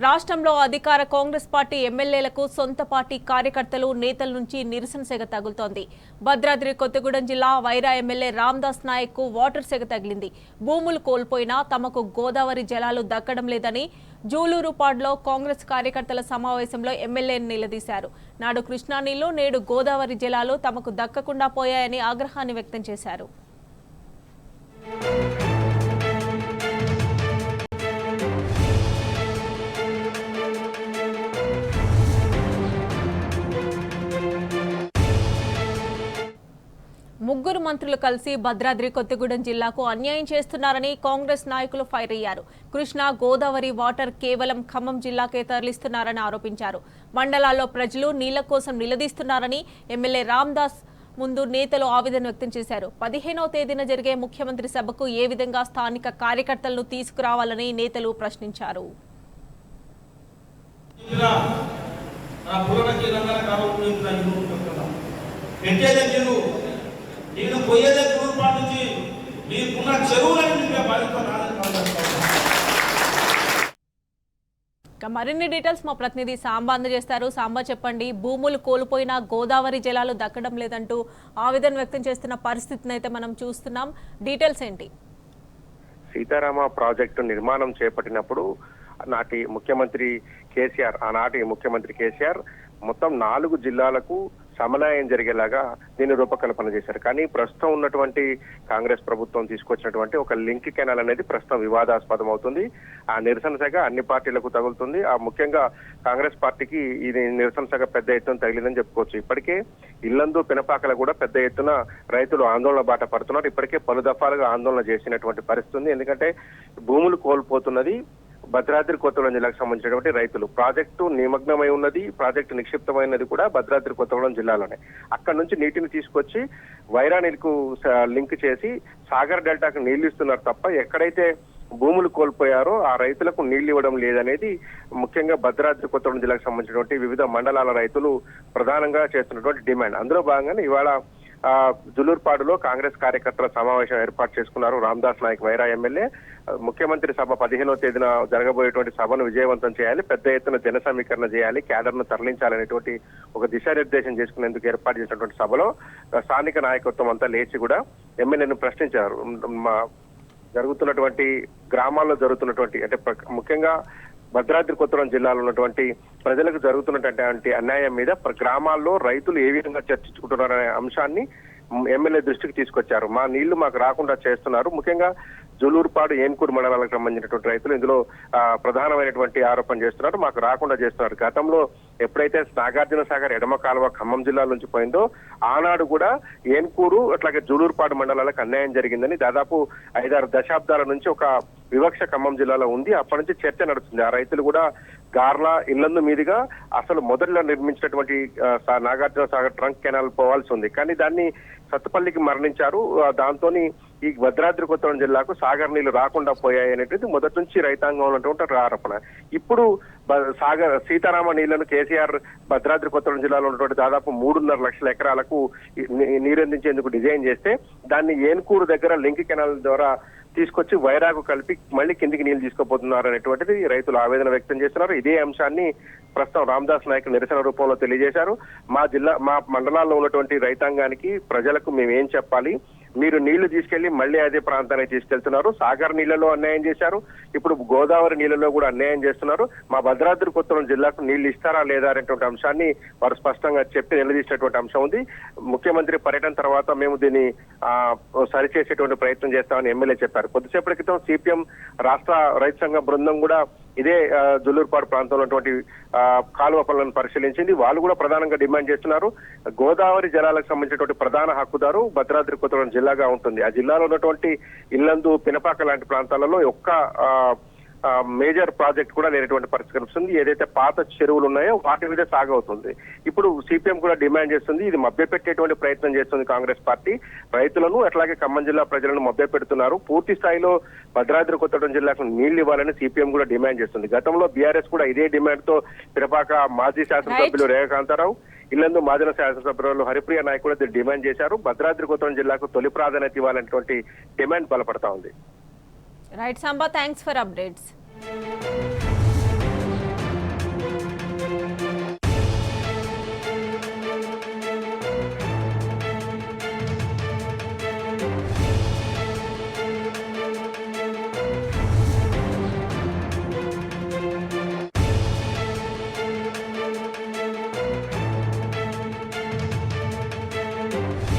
రాష్ట్రంలో అధికార కాంగ్రెస్ పార్టీ ఎమ్మెల్యేలకు సొంత పార్టీ కార్యకర్తలు నేతల నుంచి నిరసన సెగ తగులుతోంది. భద్రాద్రి కొత్తగూడెం జిల్లా వైరా ఎమ్మెల్యే రామదాస్ నాయక్ కు వాటర్ సెగ తగిలింది. భూములు కోల్పోయినా తమకు గోదావరి జలాలు దక్కడం లేదని జూలూరుపాడులో కాంగ్రెస్ కార్యకర్తల సమావేశంలో ఎమ్మెల్యేను నిలదీశారు. నాడు కృష్ణా నీళ్లు, నేడు గోదావరి జలాలు తమకు దక్కకుండా పోయాయని ఆగ్రహాన్ని వ్యక్తం చేశారు. ముగ్గురు మంత్రులు కలిసి భద్రాద్రి కొత్తగూడెం జిల్లాకు అన్యాయం చేస్తున్నారని కాంగ్రెస్ నాయకులు ఫైర్ అయ్యారు. కృష్ణా గోదావరి వాటర్ కేవలం ఖమ్మం జిల్లాకే తరలిస్తున్నారని ఆరోపించారు. మండలాల్లో ప్రజలు నీళ్ల కోసం నిలదీస్తున్నారని ఎమ్మెల్యే రామదాస్ ముందు నేతలు ఆవేదన వ్యక్తం చేశారు. 15వ తేదీన జరిగే ముఖ్యమంత్రి సభకు ఏ విధంగా స్థానిక కార్యకర్తలను తీసుకురావాలని నేతలు ప్రశ్నించారు. నేను పోయేదే జూలూరుపాడు నుంచి మీకున్న చెరువులను నింపే బాధ్యత నాదని. మరిన్ని డీటెయిల్స్ మా ప్రతినిధి సాంబా అందజేస్తారు. సాంబా, చెప్పండి. భూములు కోల్పోయినా గోదావరి జలాలు దక్కడం లేదంటూ ఆవేదన వ్యక్తం చేస్తున్న పరిస్థితిని అయితే మనం చూస్తున్నాం. డీటెయిల్స్ ఏంటి? సీతారామ ప్రాజెక్టు నిర్మాణం చేపట్టినప్పుడు ఆనాటి ముఖ్యమంత్రి కేసీఆర్ మొత్తం 4 జిల్లాలకు సమన్వయం జరిగేలాగా దీన్ని రూపకల్పన చేశారు. కానీ ప్రస్తుతం ఉన్నటువంటి కాంగ్రెస్ ప్రభుత్వం తీసుకొచ్చినటువంటి ఒక లింక్ కెనాల్ అనేది ప్రస్తుతం వివాదాస్పదం అవుతుంది. ఆ నిరసన శాఖ అన్ని పార్టీలకు తగులుతుంది. ముఖ్యంగా కాంగ్రెస్ పార్టీకి ఇది నిరసన శాఖ పెద్ద ఎత్తున తగిలిందని చెప్పుకోవచ్చు. ఇప్పటికే ఇల్లందు పినపాకల కూడా పెద్ద ఎత్తున రైతులు ఆందోళన బాట పడుతున్నారు. ఇప్పటికే పలు దఫాలుగా ఆందోళన చేసినటువంటి పరిస్థితి ఉంది. ఎందుకంటే భూములు కోల్పోతున్నది భద్రాద్రి కొత్తగూడెం జిల్లాకు సంబంధించినటువంటి రైతులు. ప్రాజెక్టు నిమగ్నమై ఉన్నది, ప్రాజెక్టు నిక్షిప్తమైనది కూడా భద్రాద్రి కొత్తగూడెం జిల్లాలోనే. అక్కడ నుంచి నీటిని తీసుకొచ్చి వైరా నీళ్లకు లింక్ చేసి సాగర్ డెల్టాకు నీళ్లు ఇస్తున్నారు తప్ప ఎక్కడైతే భూములు కోల్పోయారో ఆ రైతులకు నీళ్లు ఇవ్వడం లేదనేది ముఖ్యంగా భద్రాద్రి కొత్తగూడెం జిల్లాకు సంబంధించినటువంటి వివిధ మండలాల రైతులు ప్రధానంగా చేస్తున్నటువంటి డిమాండ్. అందులో భాగంగానే ఇవాళ జూలూరుపాడులో కాంగ్రెస్ కార్యకర్తల సమావేశం ఏర్పాటు చేసుకున్నారు. రామదాస్ నాయక్ వైరా ఎమ్మెల్యే ముఖ్యమంత్రి సభ 15వ తేదీన జరగబోయేటువంటి సభను విజయవంతం చేయాలి, పెద్ద ఎత్తున జన సమీకరణ చేయాలి, క్యాడర్ను తరలించాలనేటువంటి ఒక దిశానిర్దేశం చేసుకునేందుకు ఏర్పాటు చేసినటువంటి సభలో స్థానిక నాయకత్వం అంతా లేచి కూడా ఎమ్మెల్యేను ప్రశ్నించారు. జరుగుతున్నటువంటి గ్రామాల్లో జరుగుతున్నటువంటి అంటే ముఖ్యంగా భద్రాద్రి కొత్తగూడెం జిల్లాలో ఉన్నటువంటి ప్రజలకు జరుగుతున్నటువంటి అన్యాయం మీద గ్రామాల్లో రైతులు ఏ విధంగా చర్చించుకుంటున్నారనే అంశాన్ని ఎమ్మెల్యే దృష్టికి తీసుకొచ్చారు. మా నీళ్లు మాకు రాకుండా చేస్తున్నారు. ముఖ్యంగా జూలూరుపాడు, ఏన్కూరు మండలాలకు సంబంధించినటువంటి రైతులు ఇందులో ప్రధానమైనటువంటి ఆరోపణ చేస్తున్నారు. మాకు రాకుండా చేస్తున్నారు. గతంలో ఎప్పుడైతే నాగార్జున సాగర్ ఎడమ కాలువ ఖమ్మం జిల్లా నుంచి పోయిందో ఆనాడు కూడా ఏన్కూరు అట్లాగే జూలూరుపాడు మండలాలకు అన్యాయం జరిగిందని దాదాపు 5-6 దశాబ్దాల నుంచి ఒక వివక్ష ఖమ్మం జిల్లాలో ఉంది. అప్పటి నుంచి చర్చ నడుస్తుంది. ఆ రైతులు కూడా గార్ల ఇల్లందు మీదుగా అసలు మొదట్లో నిర్మించినటువంటి నాగార్జున సాగర్ ట్రంక్ కెనాల్ పోవాల్సి ఉంది. కానీ దాన్ని సత్తుపల్లికి మరణించారు. దాంతో ఈ భద్రాద్రి కొత్తగూడెం జిల్లాకు సాగర్ నీళ్లు రాకుండా పోయాయి అనేటువంటి మొదటి నుంచి రైతాంగంలో ఉన్నటువంటి ఆరోపణ. ఇప్పుడు సీతారామ నీళ్లను కేసీఆర్ భద్రాద్రి కొత్తగూడెం జిల్లాలో ఉన్నటువంటి దాదాపు 3.5 లక్షల ఎకరాలకు నీరందించేందుకు డిజైన్ చేస్తే దాన్ని ఏన్కూరు దగ్గర లింక్ కెనాల్ ద్వారా తీసుకొచ్చి వైరాకు కలిపి మళ్ళీ కిందికి నీళ్లు తీసుకుపోతున్నారు అనేటువంటిది రైతులు ఆవేదన వ్యక్తం చేస్తున్నారు. ఇదే అంశాన్ని ప్రస్తుతం రామదాస్ నాయక్ నిరసన రూపంలో తెలియజేశారు. మా మండలాల్లో ఉన్నటువంటి రైతాంగానికి, ప్రజలకు మేమేం చెప్పాలి? మీరు నీళ్లు తీసుకెళ్లి మళ్ళీ అదే ప్రాంతానికి తీసుకెళ్తున్నారు. సాగర్ నీళ్లలో అన్యాయం చేశారు, ఇప్పుడు గోదావరి నీళ్లలో కూడా అన్యాయం చేస్తున్నారు. మా భద్రాద్రి కొత్తగూడెం జిల్లాకు నీళ్లు ఇస్తారా లేదా అనేటువంటి అంశాన్ని వారు స్పష్టంగా చెప్పి నిలదీసినటువంటి అంశం ఉంది. ముఖ్యమంత్రి పర్యటన తర్వాత మేము దీన్ని సరిచేసేటువంటి ప్రయత్నం చేస్తామని ఎమ్మెల్యే చెప్పారు. కొద్దిసేపటి క్రితం సిపిఎం రాష్ట్ర రైతు సంఘ బృందం కూడా ఇదే జూలూరుపాడు ప్రాంతంలో ఉన్నటువంటి కాలువ పనులను పరిశీలించింది. వాళ్ళు కూడా ప్రధానంగా డిమాండ్ చేస్తున్నారు. గోదావరి జలాలకు సంబంధించినటువంటి ప్రధాన హక్కుదారు భద్రాద్రి కొత్తగూడెం జిల్లాగా ఉంటుంది. ఆ జిల్లాలో ఉన్నటువంటి ఇల్లందు, పినపాక లాంటి ప్రాంతాలలో ఒక్క మేజర్ ప్రాజెక్ట్ కూడా లేనటువంటి పరిస్థితి కనిపిస్తుంది. ఏదైతే పాత చెరువులు ఉన్నాయో వాటి మీద సాగవుతుంది. ఇప్పుడు సిపిఎం కూడా డిమాండ్ చేస్తుంది. ఇది మభ్యపెట్టేటువంటి ప్రయత్నం చేస్తుంది కాంగ్రెస్ పార్టీ. రైతులను అట్లాగే ఖమ్మం జిల్లా ప్రజలను మభ్యపెడుతున్నారు. పూర్తి స్థాయిలో భద్రాద్రి కొత్తగూడెం జిల్లాకు నీళ్లు ఇవ్వాలని సిపిఎం కూడా డిమాండ్ చేస్తుంది. గతంలో బీఆర్ఎస్ కూడా ఇదే డిమాండ్ తో పినపాక మాజీ శాసనసభ్యులు రేఖాంతారావు, ఇల్లందు మాజీ శాసనసభ్యులు హరిప్రియ నాయక్ కూడా డిమాండ్ చేశారు. భద్రాద్రి కొత్తగూడెం జిల్లాకు తొలి ప్రాధాన్యత ఇవ్వాలనేటువంటి డిమాండ్ బలపడతా ఉంది. Right Samba, thanks for updates. చేశారు.